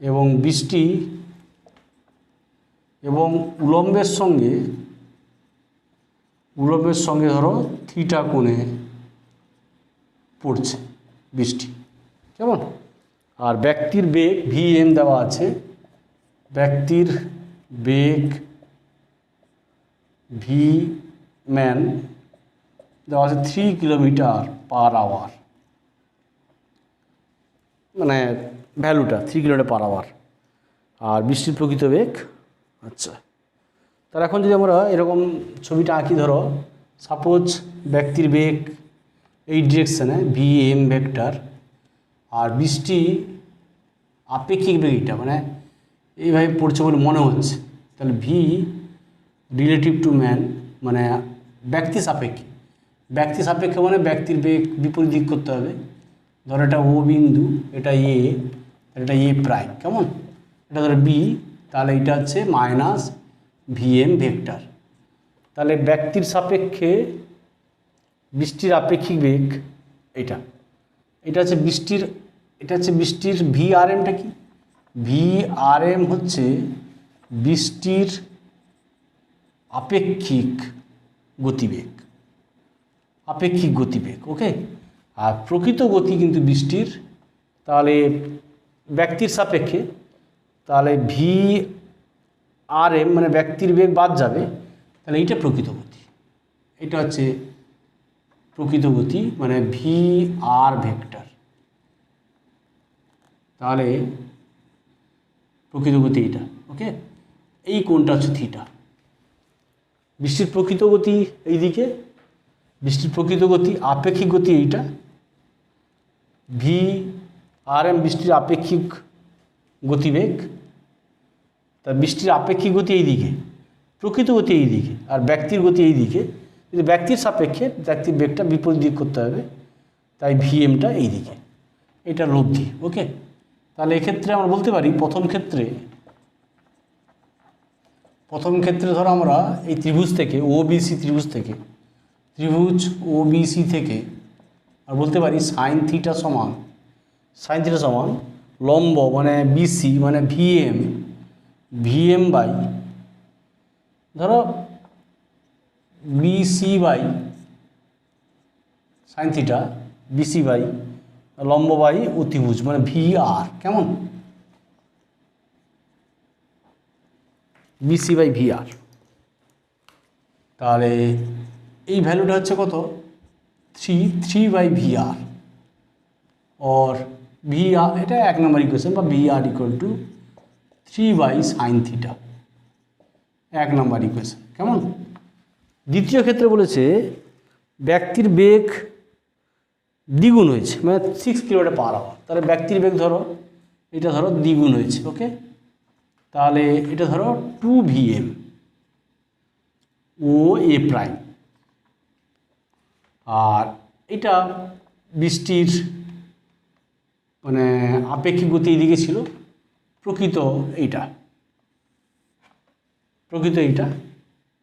এবং বৃষ্টি এবং উলম্বের সঙ্গে ধরো থিটা কোণে পড়ছে বৃষ্টি, কেমন? আর ব্যক্তির বেগ vm দেওয়া আছে, ব্যক্তির বেগ vman দেওয়া আছে 3 কিলোমিটার/আওয়ার, মানে ভ্যালুটা 3 কিলোমিটার/আওয়ার, আর বৃষ্টির প্রকৃত বেগ। আচ্ছা, তাহলে এখন যদি আমরা এরকম ছবিটা আঁকি, ধরো সাপোজ ব্যক্তির বেগ এই ডিরেকশানে ভি এম ভেক্টর, আর বৃষ্টি আপেক্ষিক বেগ এইটা, মানে এইভাবে পড়ছে বলে মনে হচ্ছে। তাহলে ভি রিলেটিভ টু ম্যান মানে ব্যক্তি সাপেক্ষে, ব্যক্তি সাপেক্ষে মানে ব্যক্তির বেগ বিপরীত দিক করতে হবে। ধরো এটা ও বিন্দু, এটা এ, এটা এ প্রাইম, কেমন, এটা ধরো বি, তাহলে এটা হচ্ছে মাইনাস ভি এম ভেক্টর। তাহলে ব্যক্তির সাপেক্ষে বৃষ্টির আপেক্ষিক বেগ এটা, এটা হচ্ছে বৃষ্টির, এটা হচ্ছে বৃষ্টির ভি আর এমটা কি, ভি আর এম হচ্ছে বৃষ্টির আপেক্ষিক গতিবেগ, আপেক্ষিক গতিবেগ, ওকে। আর প্রকৃত গতি কিন্তু বৃষ্টির, তাহলে ব্যক্তির সাপেক্ষে, তাহলে ভি আর এম মানে ব্যক্তির বেগ বাদ যাবে, তাহলে এইটা প্রকৃত গতি, এটা হচ্ছে প্রকৃত গতি মানে ভি আর ভেক্টর। তাহলে প্রকৃত গতি এইটা, ওকে। এই কোণটা হচ্ছে থিটা। বৃষ্টির প্রকৃত গতি এইদিকে, বৃষ্টির প্রকৃত গতি আপেক্ষিক গতি এইটা, ভি আর এম বৃষ্টির আপেক্ষিক গতিবেগ। তা বৃষ্টির আপেক্ষিক গতি এইদিকে, প্রকৃত গতি এইদিকে, আর ব্যক্তির গতি এইদিকে। কিন্তু ব্যক্তির সাপেক্ষে ব্যক্তির বেগটা বিপরীত দিক করতে হবে, তাই ভি এমটা এইদিকে, এটা লব্ধি, ওকে। তাহলে এক্ষেত্রে আমরা বলতে পারি প্রথম ক্ষেত্রে ধরো আমরা এই ত্রিভুজ থেকে ওবিসি ত্রিভুজ থেকে, ত্রিভুজ ওবিসি থেকে আর বলতে পারি সাইন থিটা সমান লম্ব মানে বিসি মানে ভিএম বাই ধরো BC by sine theta, BC by লম্ব বাই অতিভুজ মানে ভি আর, কেমন, বিসি বাই ভি আর। তাহলে এই ভ্যালুটা হচ্ছে কত, 3 বাই ভি আর, और ভি আর এটা 1 নম্বর ইকুয়েশন, বা V R equal to 3 by sine theta, 1 নম্বর ইকুয়েশন, কেমন। দ্বিতীয় ক্ষেত্রে বলেছে ব্যক্তির বেগ দ্বিগুণ হয়েছে, মানে 6 কিলোমিটার পার আওয়ার। তাহলে ব্যক্তির বেগ ধরো এটা ধরো দ্বিগুণ হয়েছে, ওকে। তাহলে এটা ধরো 2 ভিএম ও এ প্রাইম, আর এটা বৃষ্টির মানে আপেক্ষিক গতি এইদিকে ছিল, প্রকৃত এইটা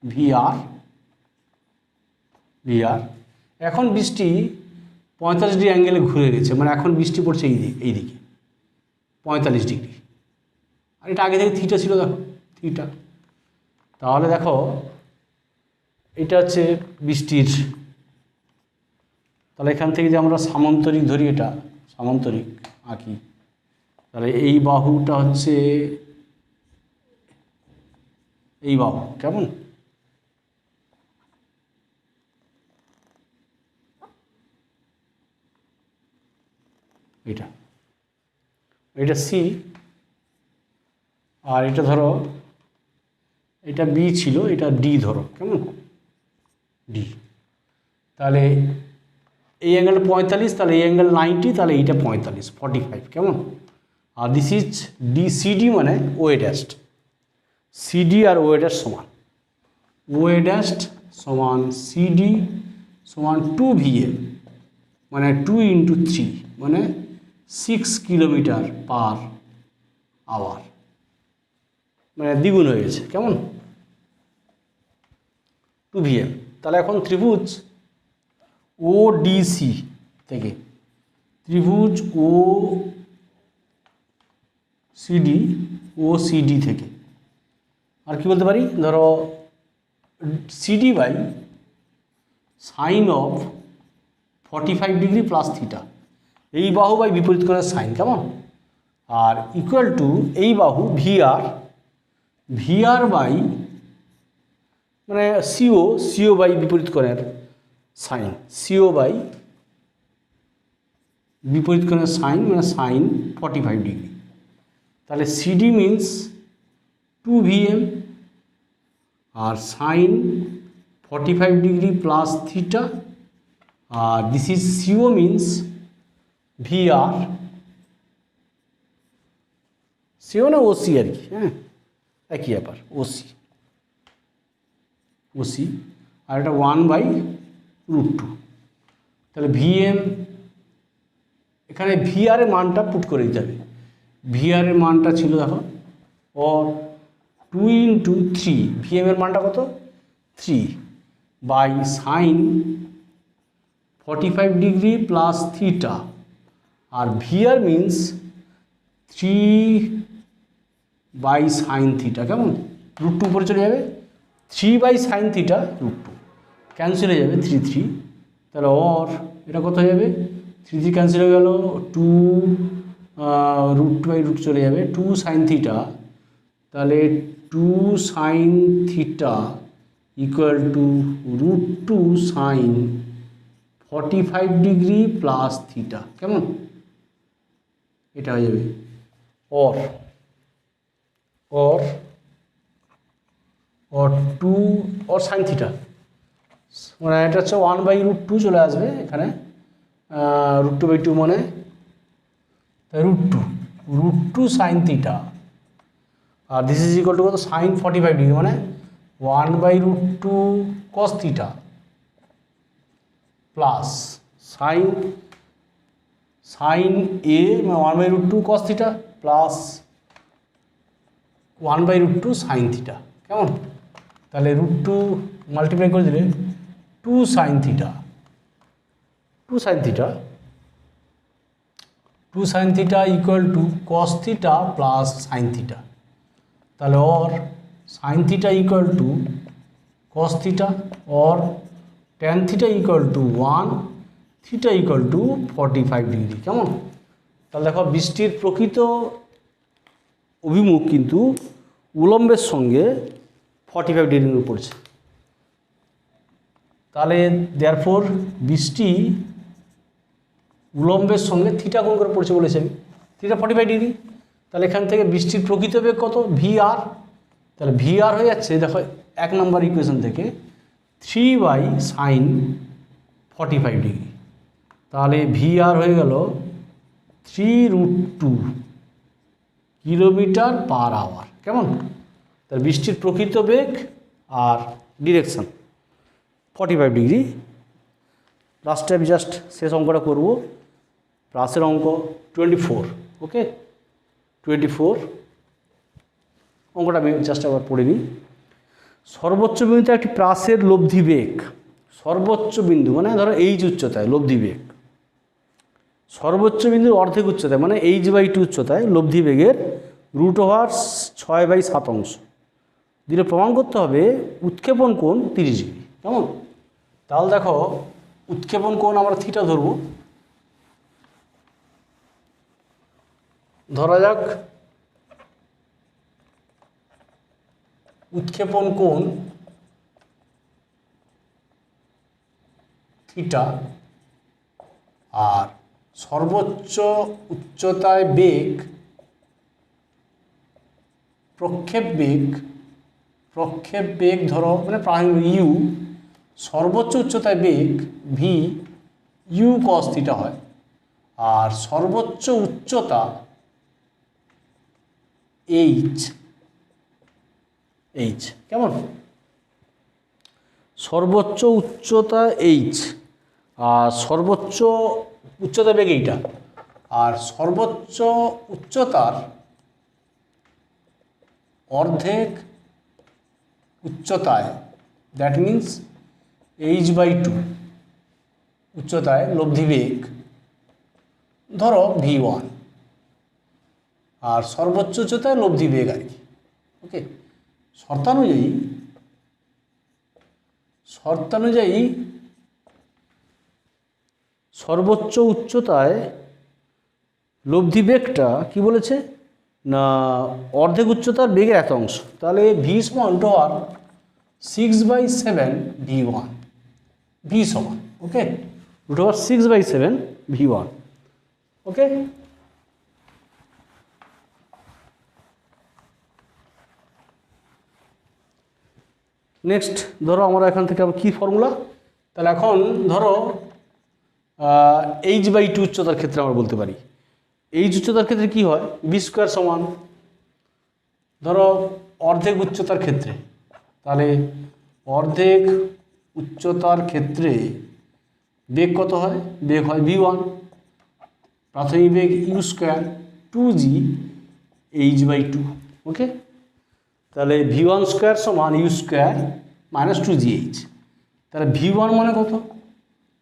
ভি আর। এখন বৃষ্টি 45 ডিগ্রি অ্যাঙ্গেলে ঘুরে গেছে, মানে এখন বৃষ্টি পড়ছে এইদিকে 45 ডিগ্রি, আর এটা আগে থেকে থিটা ছিল, দেখো থিটা। তাহলে দেখো এটা হচ্ছে বৃষ্টির, তাহলে এখান থেকে যে আমরা সামান্তরিক ধরি, এটা সামান্তরিক আঁকি, তাহলে এই বাহুটা হচ্ছে এই বাহু, কেমন, এটা সি, আর এটা ধরো এটা বি ছিল, এটা ডি ধরো, কেমন, ডি। তাহলে এই অ্যাঙ্গেল 45, তাহলে এই অ্যাঙ্গেল 90, তাহলে এইটা 45, কেমন। আর দিস ইজ ডিসিডি মানে ওয়ে ড্যাস্ট, সিডি আর ওয়ে ড্যাস্ট সমান, ওয়ে ড্যাস্ট সমান সিডি সমান 2 ভিএম মানে 2 × 3 মানে 6 কিলোমিটার পার আওয়ার, মানে দ্বিগুণ হয়ে গেছে, কেমন, 2 ভিএম। তাহলে এখন ত্রিভুজ ওডিসি থেকে, ত্রিভুজ ওসিডি থেকে আর কি বলতে পারি, ধরো CD by sine of 45 degree plus theta, এই বাহু বাই বিপরীত করে সাইন, কেমন, আর ইকুয়াল টু এই বাহু ভিআর বাই মানে সিও বাই বিপরীত কোণের সাইন, সিও বাই বিপরীত কোণের সাইন মানে সাইন 45 ডিগ্রি। তাহলে সিডি মিন্স 2 ভিএম আর সাইন 45 ডিগ্রি প্লাস থিটা, আর this is CO means VR, CO না ওসি আর কি, হ্যাঁ একই ব্যাপার, ওসি ওসি, আর এটা 1/√2। তাহলে ভিএম, এখানে ভিআর এর মানটা পুট করে দিতে হবে। ভিআর এর মানটা ছিল দেখো ওর 2 × 3, ভিএম এর মানটা কত 3 by sine 45 degree plus theta, আর VR means 3 by sine theta, কেমন √2 উপরে চলে যাবে, 3 বাই সাইন থিটা √2 ক্যান্সেল হয়ে যাবে, 3 3, তাহলে ওর এটা কত হয়ে যাবে, 3 3 ক্যান্সেল হয়ে গেল, 2 √2/√2 চলে যাবে, 2 সাইন থিটা, তাহলে 2 sine theta equal to √2 sine 45 degree plus theta, কেমন এটা হয়ে যাবে। or 2 or সাইন থিটা, মানে এটা হচ্ছে 1/√2 চলে আসবে এখানে, √2/2 মানে √2 সাইন থিটা, আর দিস ইজ ইকুয়াল টু কত সাইন 45 ডিগ্রি মানে 1/√2 কস থিটা প্লাস সাইন এ মানে 1/√2 cos theta plus 1/√2 sine theta, কেমন, তাহলে √2 মাল্টিপ্লাই করে দিলে 2 sine theta equal to cos theta plus sine theta, তাহলে or sine theta equal to cos theta, or tan theta equal to 1, theta equal to 45 degree, কেমন। তাহলে দেখো বৃষ্টির প্রকৃত অভিমুখ কিন্তু উলম্বের সঙ্গে 45 ডিগ্রি পড়ছে, তাহলে দেয়ারফোর বৃষ্টি উলম্বের সঙ্গে থিটা কোণ করে পড়ছে বলেছি আমি, থিটা 45 ডিগ্রি, তাহলে এখান থেকে বৃষ্টির প্রকৃত বেগ কত ভিআর, তাহলে ভিআর হয়ে যাচ্ছে দেখো 1 নম্বর ইকুয়েশন থেকে 3 বাই সাইন 45 ডিগ্রি, তাহলে ভিআর হয়ে গেল 3√2 কিলোমিটার পার আওয়ার, কেমন, তাহলে বৃষ্টির প্রকৃত বেগ আর ডিরেকশন 45 ডিগ্রি। লাস্টে আমি জাস্ট শেষ অঙ্কটা করবো, প্লাসের অঙ্ক 24, ওকে 24 অঙ্কটা আমি জাস্ট আবার পড়ে নিই। সর্বোচ্চ বিন্দুতে একটি প্রাসের লব্ধি বেগ, সর্বোচ্চ বিন্দু মানে ধরো এইচ উচ্চতায় লব্ধি বেগ, সর্বোচ্চ বিন্দুর অর্ধেক উচ্চতায় মানে h/2 উচ্চতায় লব্ধি বেগের √6/7 দিলে প্রমাণ করতে হবে উৎক্ষেপণ কোণ 30 ডিগ্রি, কেমন। তাহলে দেখো উৎক্ষেপণ কোণ আমরা থিটা ধরবো, ধরা যাক উৎক্ষেপণ কোণ থিটা, আর সর্বোচ্চ উচ্চতায় বেগ প্রক্ষেপ বেগ ধরো মানে প্রাথমিক ইউ, সর্বোচ্চ উচ্চতায় বেগ ভি ইউ কস থিটা হয়, আর সর্বোচ্চ উচ্চতা এইচ, কেমন, সর্বোচ্চ উচ্চতা এইচ, আর সর্বোচ্চ উচ্চতা বেগ এইটা, আর সর্বোচ্চ উচ্চতার অর্ধেক উচ্চতায় দ্যাট মিন্স h/2 উচ্চতায় লব্ধি বেগ ধরো v1, আর সর্বোচ্চ উচ্চতায় লব্ধি বেগ আর কি, ওকে। শর্তানুযায়ী সর্বোচ্চ উচ্চতায় লব্ধি বেগটা কি বলেছে না অর্ধেক উচ্চতার বেগের এত অংশ, তাহলে ভি সমান √6/7 v1, ভি সমান ওকে √6/7 v1, ওকে। নেক্সট ধরো আমরা এখান থেকে আবার কী ফর্মুলা, তাহলে এখন ধরো h/2 উচ্চতার ক্ষেত্রে আমরা বলতে পারি। h উচ্চতার ক্ষেত্রে কি হয়, বি স্কোয়ার সমান, ধরো অর্ধেক উচ্চতার ক্ষেত্রে, তাহলে অর্ধেক উচ্চতার ক্ষেত্রে বেগ কত হয়, বেগ হয় v1, প্রাথমিক বেগ ইউ স্কোয়ার 2g h/2। ওকে, তাহলে v1 স্কোয়ার সমান ইউ স্কোয়ার মাইনাস 2gh। তাহলে v1 মানে কত,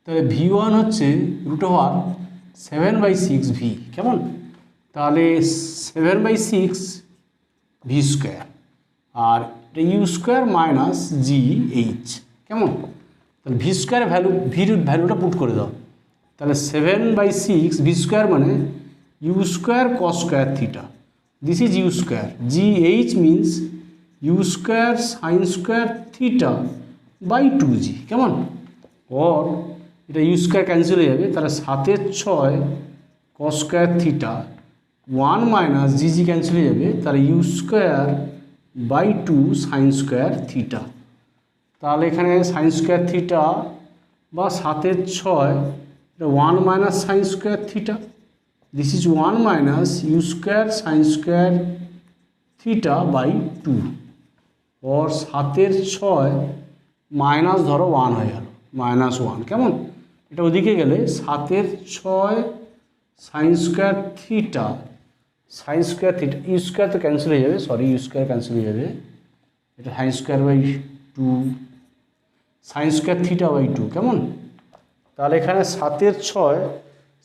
তাহলে v1 হচ্ছে √7/6 ভি, কেমন, তাহলে 7/6 ভি স্কোয়ার, আর এটা ইউ স্কোয়ার মাইনাস GH, কেমন, তাহলে ভি স্কোয়ার ভির ভ্যালুটা পুট করে দাও, তাহলে 7/6 ভি স্কোয়ার মানে U square cos square theta, this is U square, GH means U square sine square theta by 2g, কেমন, ওর এটা ইউ স্কোয়ার ক্যান্সেল হয়ে যাবে, তাহলে 7/6 cos square theta 1 minus g g cancel হয়ে যাবে, তাহলে you square by 2 sine square theta. তাহলে এখানে সাইন স্কোয়ার থিটা বা 7/6 এটা 1 minus sine square theta, this is 1 minus u square sine square theta by 2, or 7/6 minus ধরো 1 হয়ে গেল, -1, কেমন, এটা ওদিকে গেলে 7/6 sine square theta, sine square theta, u square তো ক্যান্সেল হয়ে যাবে, সরি ইউ স্কোয়ার ক্যান্সেল হয়ে যাবে, এটা sine square by 2 sine square theta by 2, কেমন, তাহলে এখানে 7/6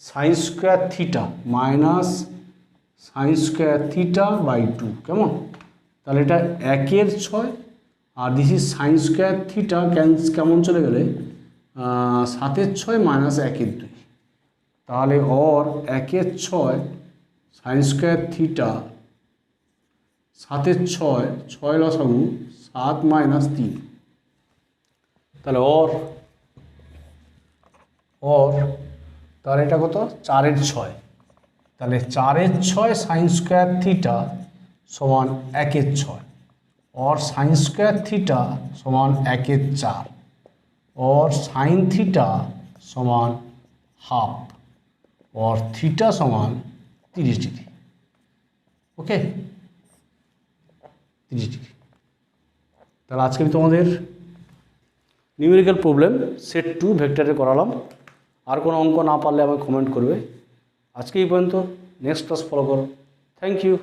sine square theta minus sine square theta by 2, কেমন, তাহলে এটা 1/6, আর this is sine square theta কেমন চলে গেলে 7/6 মাইনাস 1/2, তাহলে ওর 1/6 সাইন স্কোয়ার থিটা 7/6 6 লসাগু 7 মাইনাস 3, তাহলে ওর তাহলে এটা কত 4/6, তাহলে 4/6 সাইন স্কোয়ার থিটা সমান 1/6, और साइन स्क्वायर थीटा समान 1/4 और साइन थीटा समान हाफ और थीटा समान 30 डिग्री। Okay 30 degree. তাহলে আজকে আমি তোমাদের নিউমেরিক্যাল প্রবলেম সেট 2 ভেক্টরে করালাম। আর কোনো অঙ্ক না পারলে আমাকে কমেন্ট করবে। আজকে এই পর্যন্ত, নেক্সট ক্লাস ফলো করো। Thank you.